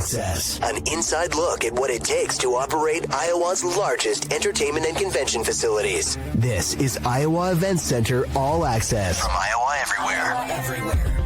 Access, an inside look at what it takes to operate Iowa's largest entertainment and convention facilities. This is Iowa Events Center All Access from Iowa Everywhere.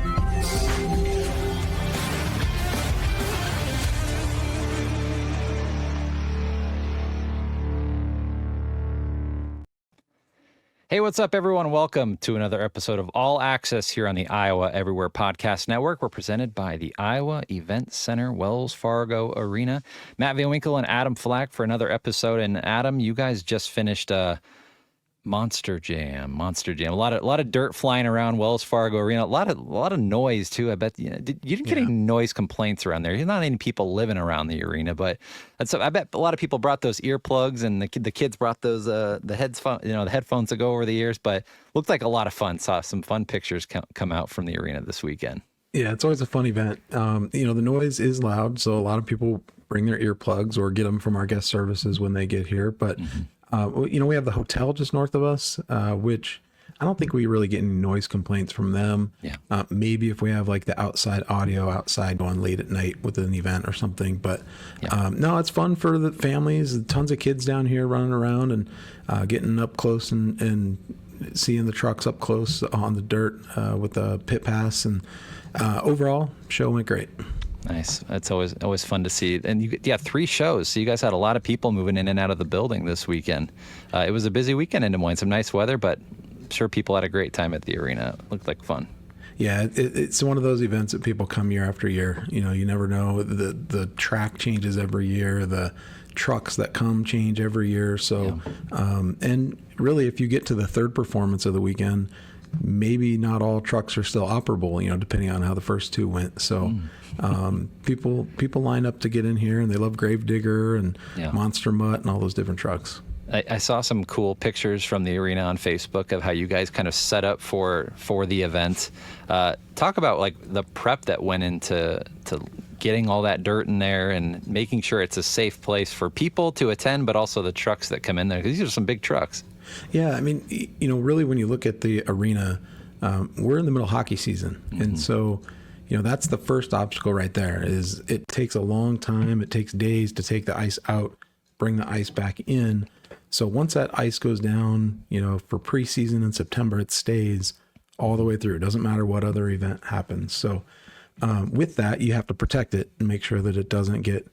Hey, what's up, everyone? Welcome to another episode of All Access here on the Iowa Everywhere Podcast Network. We're presented by the Iowa Events Center, Wells Fargo Arena. Matt Van Winkle and Adam Flack for another episode. And Adam, you guys just finished Monster Jam. A lot of dirt flying around Wells Fargo Arena. A lot of noise too. I bet you didn't get any noise complaints around there. There's not any people living around the arena, but I bet a lot of people brought those earplugs, and the kids brought those the headphones that go over the ears. But looked like a lot of fun. Saw some fun pictures come out from the arena this weekend. Yeah, it's always a fun event. The noise is loud, so a lot of people bring their earplugs or get them from our guest services when they get here, but. We have the hotel just north of us, which I don't think we really get any noise complaints from them. Yeah. Maybe if we have like the outside audio outside going late at night with an event or something. But no, it's fun for the families. Tons of kids down here running around and getting up close and seeing the trucks up close on the dirt with the pit pass. And overall, show went great. Nice. That's always fun to see. And 3 shows. So you guys had a lot of people moving in and out of the building this weekend. It was a busy weekend in Des Moines. Some nice weather, but I'm sure people had a great time at the arena. It looked like fun. Yeah, it's one of those events that people come year after year. You never know. The track changes every year. The trucks that come change every year. So, and really, if you get to the third performance of the weekend, maybe not all trucks are still operable, depending on how the first 2 went. So people line up to get in here, and they love Gravedigger and Monster Mutt and all those different trucks. I saw some cool pictures from the arena on Facebook of how you guys kind of set up for the event. Talk about like the prep that went into getting all that dirt in there and making sure it's a safe place for people to attend, but also the trucks that come in there, because these are some big trucks. Yeah, I mean, really when you look at the arena, we're in the middle of hockey season. Mm-hmm. And so, that's the first obstacle right there. Is it takes a long time. It takes days to take the ice out, bring the ice back in. So once that ice goes down, for preseason in September, it stays all the way through. It doesn't matter what other event happens. So with that, you have to protect it and make sure that it doesn't get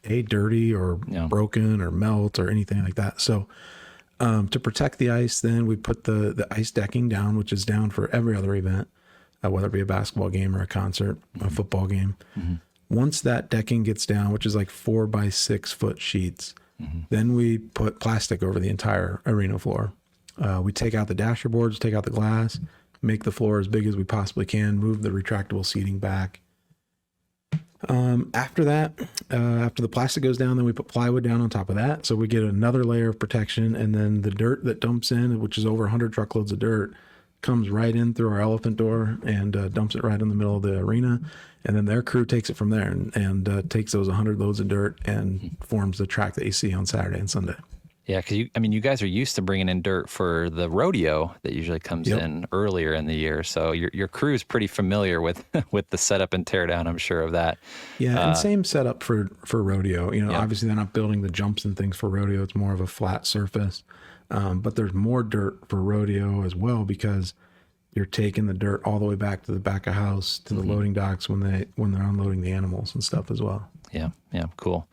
dirty or broken or melt or anything like that. So to protect the ice, then we put the ice decking down, which is down for every other event, whether it be a basketball game or a concert, a football game. Mm-hmm. Once that decking gets down, which is like 4 by 6 foot sheets, then we put plastic over the entire arena floor. We take out the dasher boards, take out the glass, make the floor as big as we possibly can, move the retractable seating back. After that, after the plastic goes down, then we put plywood down on top of that. So we get another layer of protection, and then the dirt that dumps in, which is over 100 truckloads of dirt, comes right in through our elephant door and dumps it right in the middle of the arena. And then their crew takes it from there and takes those 100 loads of dirt and forms the track that you see on Saturday and Sunday. Yeah, because you guys are used to bringing in dirt for the rodeo that usually comes in earlier in the year. So your crew is pretty familiar with the setup and teardown, I'm sure of that. Yeah, and same setup for rodeo. Obviously they're not building the jumps and things for rodeo. It's more of a flat surface. But there's more dirt for rodeo as well, because you're taking the dirt all the way back to the back of house to the loading docks when they're unloading the animals and stuff as well. Yeah, cool.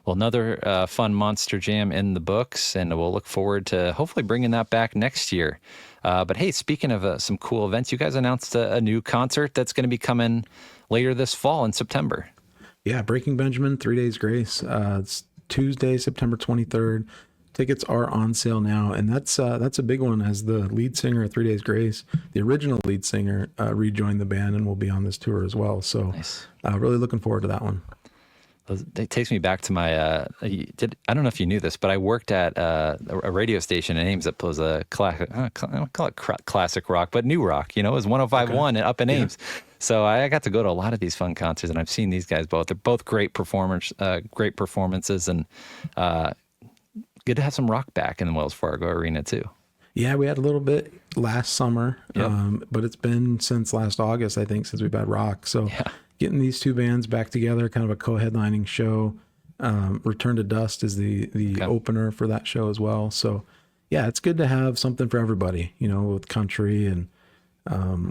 Well, another fun Monster Jam in the books, and we'll look forward to hopefully bringing that back next year. But hey, speaking of some cool events, you guys announced a new concert that's going to be coming later this fall in September. Yeah, Breaking Benjamin, 3 Days Grace. It's Tuesday, September 23rd. Tickets are on sale now, and that's a big one, as the lead singer of 3 Days Grace, the original lead singer, rejoined the band and will be on this tour as well. So nice. Really looking forward to that one. It takes me back to my, I don't know if you knew this, but I worked at a radio station in Ames that plays a classic, I don't call it classic rock, but new rock, it was 105.1 up in Ames. So I got to go to a lot of these fun concerts, and I've seen these guys both. They're both great performances, and good to have some rock back in the Wells Fargo Arena too. Yeah, we had a little bit last summer, but it's been since last August, I think, since we've had rock. So getting these two bands back together, kind of a co-headlining show. Return to Dust is the opener for that show as well. So yeah, it's good to have something for everybody, with country, and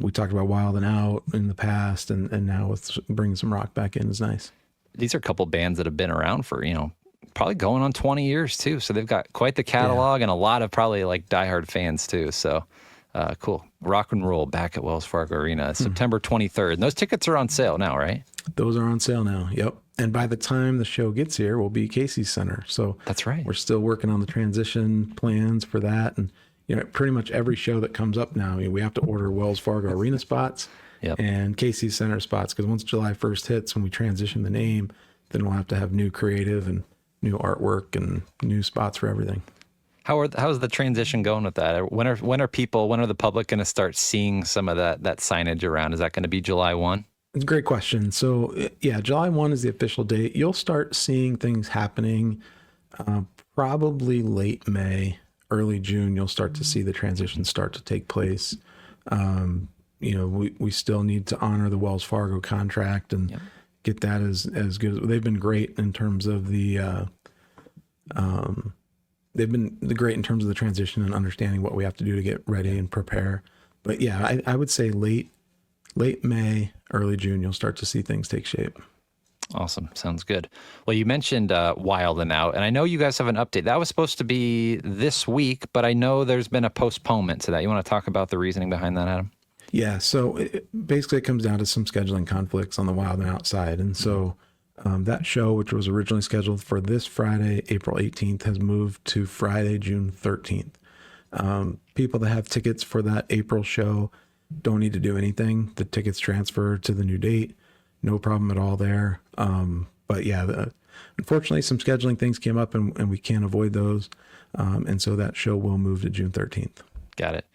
we talked about Wild and Out in the past, and now with bringing some rock back in is nice. These are a couple bands that have been around for, probably going on 20 years too. So they've got quite the catalog and a lot of probably like diehard fans too. So cool. Rock and Roll back at Wells Fargo Arena, September 23rd. And those tickets are on sale now, right? Those are on sale now. Yep. And by the time the show gets here, we'll be Casey's Center. So that's right. We're still working on the transition plans for that. And, pretty much every show that comes up now, we have to order Wells Fargo Arena spots and Casey's Center spots. Because once July 1st hits, when we transition the name, then we'll have to have new creative and new artwork and new spots for everything. How's the transition going with that? When are the public going to start seeing some of that signage around? Is that going to be July 1? It's a great question. So yeah, July 1 is the official date. You'll start seeing things happening probably late May, early June. You'll start to see the transition start to take place. We still need to honor the Wells Fargo contract and get that as good as they've been great in terms of the great in terms of the transition and understanding what we have to do to get ready and prepare. But yeah, I would say late May, early June, you'll start to see things take shape. Awesome. Sounds good. Well, you mentioned Wild and Out, and I know you guys have an update. That was supposed to be this week, but I know there's been a postponement to that. You want to talk about the reasoning behind that, Adam? Yeah. So basically it comes down to some scheduling conflicts on the Wild and Out side. And so that show, which was originally scheduled for this Friday, April 18th, has moved to Friday, June 13th. People that have tickets for that April show don't need to do anything. The tickets transfer to the new date. No problem at all there. But yeah, unfortunately, some scheduling things came up and we can't avoid those. And so that show will move to June 13th. Got it.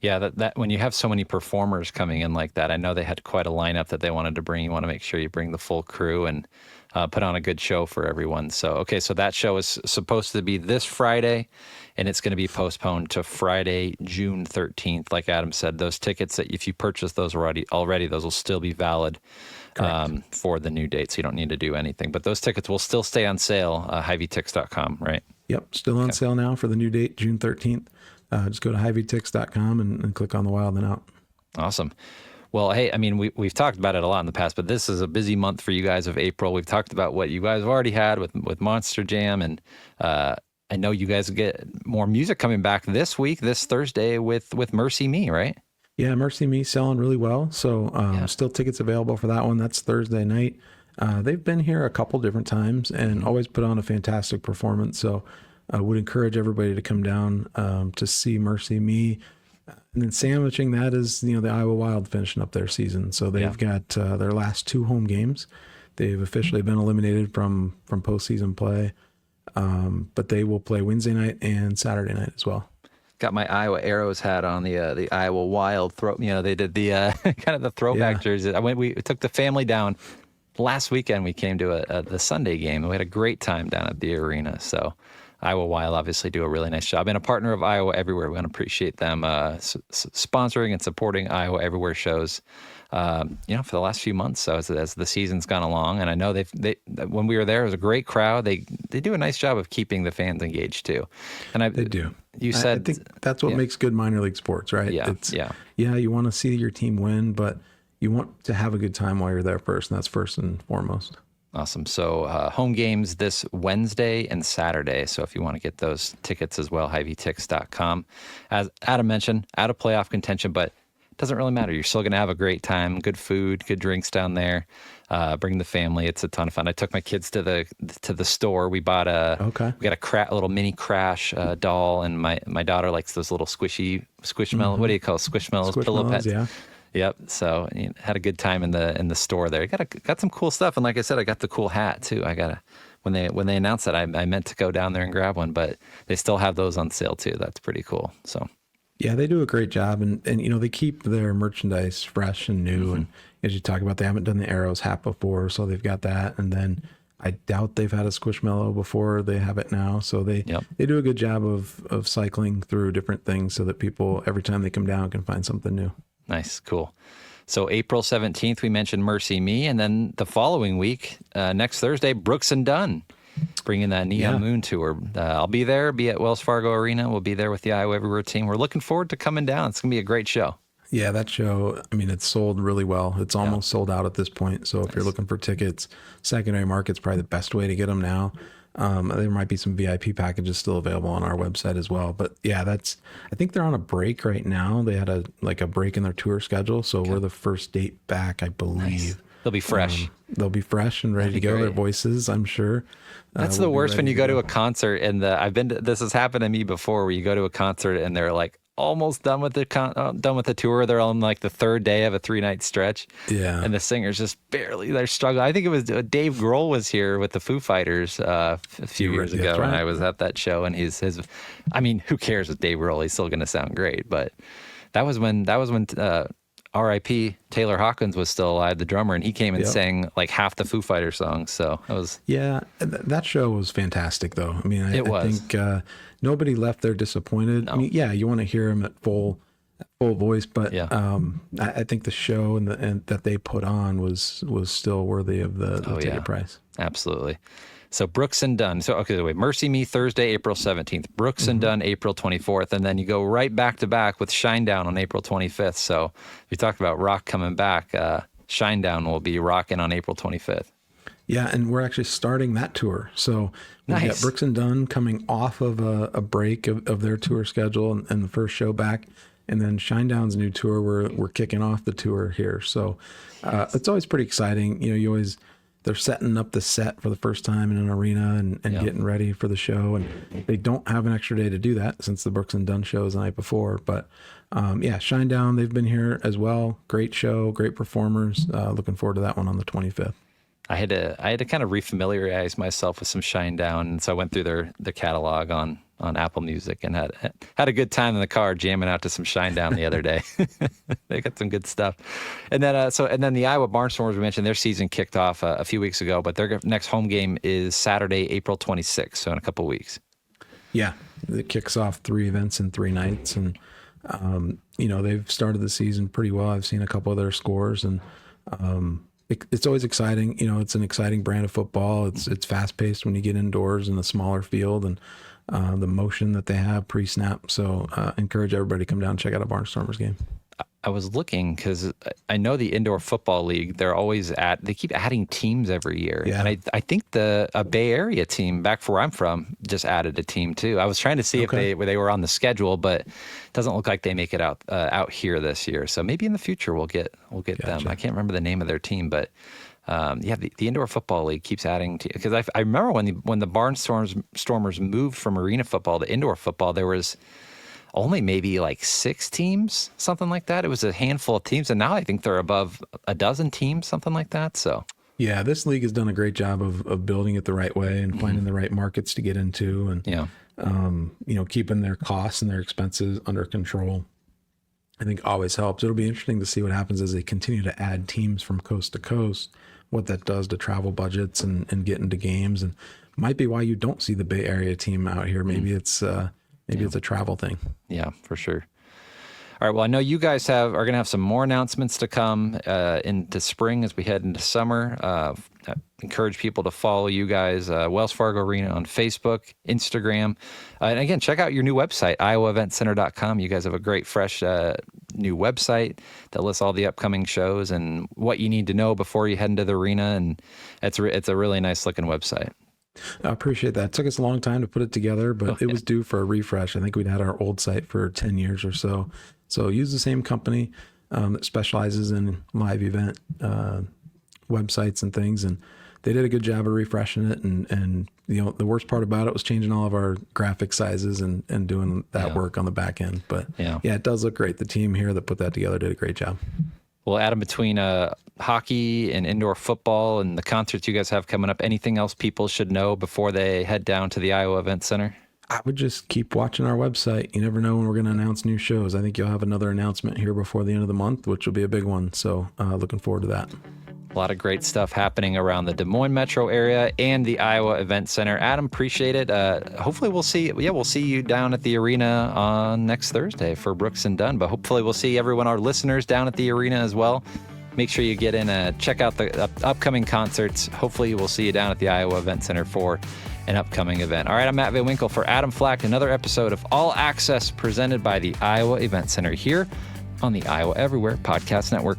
Yeah, that when you have so many performers coming in like that, I know they had quite a lineup that they wanted to bring. You want to make sure you bring the full crew and put on a good show for everyone. So that show is supposed to be this Friday, and it's going to be postponed to Friday, June 13th. Like Adam said, those tickets, that if you purchase those already, those will still be valid for the new date, so you don't need to do anything. But those tickets will still stay on sale, HyVeeTix.com, right? Yep, still on sale now for the new date, June 13th. Just go to HyVeeTix.com and click on the Wild and Out. Awesome. Well, hey, I mean, we've talked about it a lot in the past, but this is a busy month for you guys of April. We've talked about what you guys have already had with Monster Jam, and I know you guys get more music coming back this week, this Thursday with MercyMe, right? Yeah, MercyMe selling really well. So still tickets available for that one. That's Thursday night. They've been here a couple different times and always put on a fantastic performance. So I would encourage everybody to come down to see MercyMe. And then sandwiching that is, the Iowa Wild finishing up their season. So they've got their last 2 home games. They've officially been eliminated from postseason play, but they will play Wednesday night and Saturday night as well. Got my Iowa Arrows hat on, the Iowa Wild throw. They did the kind of the throwback jersey. We took the family down last weekend. We came to the Sunday game, and we had a great time down at the arena. So Iowa Wild obviously do a really nice job, and a partner of Iowa Everywhere. We want to appreciate them sponsoring and supporting Iowa Everywhere shows, for the last few months. So as the season's gone along, and I know they when we were there, it was a great crowd. They do a nice job of keeping the fans engaged too. And they do. You said I think that's what makes good minor league sports, right? Yeah. You want to see your team win, but you want to have a good time while you're there first, and that's first and foremost. Awesome. So home games this Wednesday and Saturday. So if you want to get those tickets as well, HyVeeTix.com. As Adam mentioned, out of playoff contention, but it doesn't really matter. You're still going to have a great time, good food, good drinks down there. Bring the family. It's a ton of fun. I took my kids to the store. We bought a little mini Crash doll, and my daughter likes those little squishmallows. Mm-hmm. What do you call it? Squishmallows, pillow pets. Yeah. Yep. So had a good time in the store there. Got some cool stuff, and like I said, I got the cool hat too. When they announced that, I meant to go down there and grab one, but they still have those on sale too. That's pretty cool. So yeah, they do a great job, and they keep their merchandise fresh and new. Mm-hmm. And as you talk about, they haven't done the Arrows hat before, so they've got that. And then I doubt they've had a Squishmallow before. They have it now, so they do a good job of cycling through different things so that people every time they come down can find something new. Nice, cool. So April 17th, we mentioned MercyMe, and then the following week, next Thursday, Brooks and Dunn, bringing that Neon Moon tour. I'll be there, be at Wells Fargo Arena. We'll be there with the Iowa Everywhere team. We're looking forward to coming down. It's going to be a great show. Yeah, that show, I mean, it's sold really well. It's almost sold out at this point. So if you're looking for tickets, secondary market's probably the best way to get them now. There might be some VIP packages still available on our website as well. But yeah, I think they're on a break right now. They had a break in their tour schedule. So we're the first date back, I believe. Nice. They'll be fresh. They'll be fresh and ready to go. Great. Their voices, I'm sure. That's the worst when you go to a concert and this has happened to me before, where you go to a concert and they're like almost done with the tour. They're on like the third day of a 3-night stretch. Yeah. And the singers just barely, they're struggling. I think it was Dave Grohl was here with the Foo Fighters a few years ago when I was at that show, and I mean, who cares with Dave Grohl? He's still going to sound great, but that was when R.I.P. Taylor Hawkins was still alive, the drummer, and he came and sang like half the Foo Fighters songs. So that was that show was fantastic, though. I mean, I think nobody left there disappointed. No. I mean, you want to hear him at full voice, but I think the show and that they put on was still worthy of the ticket price. Absolutely. So Brooks and Dunn. So, okay, wait, MercyMe Thursday, April 17th, Brooks and Dunn, April 24th, and then you go right back to back with Shinedown on April 25th. So we talked about rock coming back. Shinedown will be rocking on April 25th. Yeah, and we're actually starting that tour. So we've got Brooks and Dunn coming off of a break of their tour schedule and the first show back. And then Shinedown's new tour, we're kicking off the tour here. So it's always pretty exciting. You know, they're setting up the set for the first time in an arena and getting ready for the show. And they don't have an extra day to do that since the Brooks and Dunn show was the night before. But Shinedown, they've been here as well. Great show, great performers. Looking forward to that one on the 25th. I had to kind of refamiliarize myself with some Shinedown, and so I went through their catalog on Apple Music and had a good time in the car jamming out to some Shinedown the other day. They got some good stuff. And then the Iowa Barnstormers, we mentioned their season kicked off a few weeks ago, but their next home game is Saturday, April 26th, so in a couple of weeks. Yeah, it kicks off 3 events in 3 nights, and they've started the season pretty well. I've seen a couple of their scores, and it's always exciting. You know, it's an exciting brand of football. It's fast paced when you get indoors in a smaller field, and the motion that they have pre-snap. So encourage everybody to come down and check out a Barnstormers game. I was looking because I know the Indoor Football League, they keep adding teams every year. Yeah. And I think a Bay Area team back where I'm from just added a team too. I was trying to see if they were on the schedule, but it doesn't look like they make it out here this year. So maybe in the future we'll get them. I can't remember the name of their team, but the Indoor Football League keeps adding to, because I remember when the Barnstormers moved from arena football to indoor football, there was only maybe like 6 teams, something like that. It was a handful of teams, and now I think they're above a dozen teams, something like that. So yeah, this league has done a great job of building it the right way and finding the right markets to get into, and keeping their costs and their expenses under control. I think always helps. It'll be interesting to see what happens as they continue to add teams from coast to coast, what that does to travel budgets and get into games, and might be why you don't see the Bay Area team out here. Maybe it's a travel thing. Yeah, for sure. All right. Well, I know you guys are going to have some more announcements to come into spring as we head into summer. I encourage people to follow you guys, Wells Fargo Arena on Facebook, Instagram. And again, check out your new website, iowaeventcenter.com. You guys have a great, fresh new website that lists all the upcoming shows and what you need to know before you head into the arena. And it's a really nice looking website. I appreciate that. It took us a long time to put it together, but it was due for a refresh. I think we'd had our old site for 10 years or so. So use the same company that specializes in live event websites and things. And they did a good job of refreshing it. And the worst part about it was changing all of our graphic sizes and doing that work on the back end. But it does look great. The team here that put that together did a great job. Well, Adam, between hockey and indoor football and the concerts you guys have coming up, anything else people should know before they head down to the Iowa Event Center? I would just keep watching our website. You never know when we're going to announce new shows. I think you'll have another announcement here before the end of the month, which will be a big one. So looking forward to that. A lot of great stuff happening around the Des Moines metro area and the Iowa Event Center. Adam, appreciate it. Hopefully we'll see you down at the arena on next Thursday for Brooks and Dunn, but hopefully we'll see everyone, our listeners, down at the arena as well. Make sure you get in, check out the upcoming concerts. Hopefully we'll see you down at the Iowa Event Center for an upcoming event. All right, I'm Matt Van Winkle for Adam Flack, another episode of All Access presented by the Iowa Event Center here on the Iowa Everywhere Podcast Network.